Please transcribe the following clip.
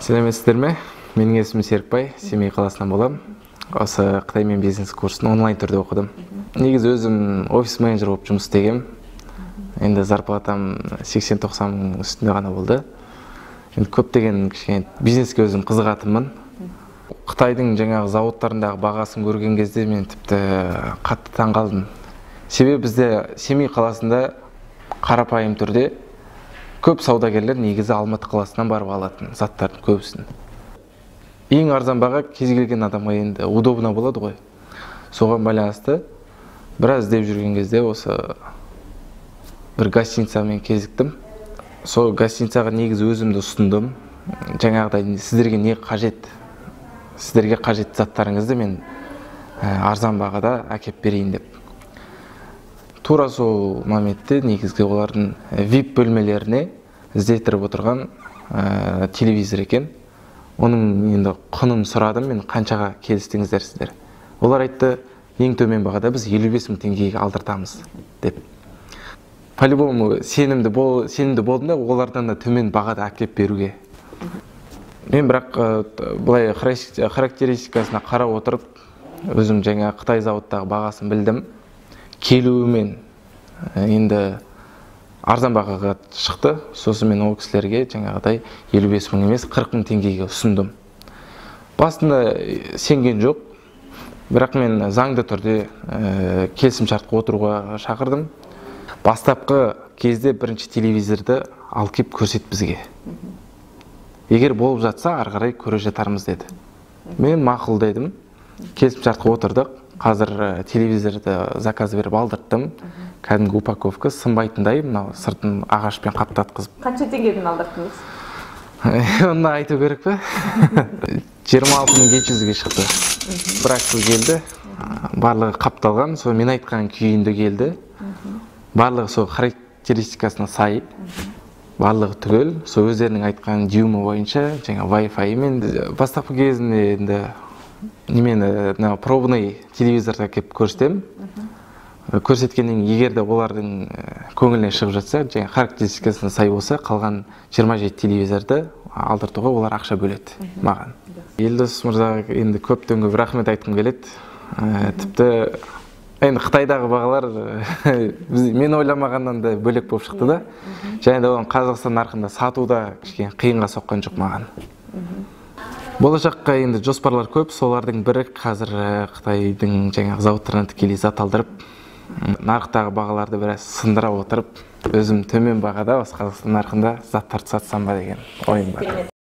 Сәлеметсіздер ме? Менің есімім Серікбай, Семей қаласынан болам. Осы Қытаймен бизнес курсын онлайн түрде оқыдым. Негізі өзім офис менеджер болып жұмыс істегем. Енді зарплатам 80-90 мың үстінде ғана болды. Енді көптеген кішкене бизнеске өзім қызығатынмын. Қытайдың жаңағы зауыттарындағы бағасын көрген кезде мен тіпті қатты таңғалдым. Себебі бізде Семей қаласында қарапайым түрде көп саудагерлер негізі Алматы қаласынан барып алатын заттардың көбісін. Ең арзан баға кез келген адамға енді удобно болады ғой. Соған байланысты біраз іздеп жүрген кезде осы бір гостиницамен кезіктім. Сол гостиницаға негізі өзімді ұсындым. Жаңағыдай сіздерге не қажет? Сіздерге қажет заттарыңызды мен арзан бағада әкеп берейін деп. Тура сол моментте негізгі олардың VIP бөлмелеріне іздестіріп отырған телевизор екен. Оның енді құнын сұрадым, мен қаншаға келістіңіздер сіздер. Олар айтты, ең төмен бағада біз 55 мың теңгеге алдыртамыз деп. По-любому сенімді болдым да, олардан да төмен бағада әкеп беруге. Мен бірақ былай характеристикасына қарап отырып, өзім жаңа Қытай зауыттағы бағасын білдім. Келуімен енді арзан бағаға шықты. Сосын мен ол кісілерге жаңағыдай 55 мың емес 40 мың теңгеге ұсындым. Басында сенген жоқ, бірақ мен заңды түрде келісімшартқа отыруға шақырдым. Бастапқы кезде бірінші телевизорды алып кеп көрсет бізге. Егер болып жатса, ары қарай көре жатармыз деді. Мен мақұл дедім. Келісімшартқа отырдық. Қазір телевизорды заказ беріп алдырттым. Кәдімгі упаковка сынбайтындай, мынау сыртын ағашпен қаптатқызып. Қанша теңгеден алдырттыңыз? Оны айту керек пе? 26.700-ге шықты. Бірақ келді. Барлығы қапталған, сол мен айтқан күйінде келді. Барлығы сол характеристикасына сай. Барлығы түгел. Сол өздерінің айтқан дюймы бойынша, жаңа Wi-Fi мен бастапқы кезінде енді немені пробный телевизорға кеп көрсетем. Көрсеткеннен егер де олардың көңіліне шығып жатса, жаңа характеристикасына сай болса, қалған 27 телевизорды алдыртуға олар ақша бөледі маған. Елдос мырзаға енді көптен көп рахмет айтқым келеді. Тіпті енді Қытайдағы бағалар мен ойламағаннан да бөлек болып шықты да. Және де оның Қазақстан нарқында сатуда кішкене қиынға соққан жоқ маған. Болашаққа енді жоспарлар көп, солардың бірі қазір Қытайдың жаңағы зауыттарынан тікелей зат алдырып, нарықтағы бағаларды біраз сындыра отырып, өзім төмен бағада осы Қазақстан нарқында заттарды сатсам ба деген ойым бар.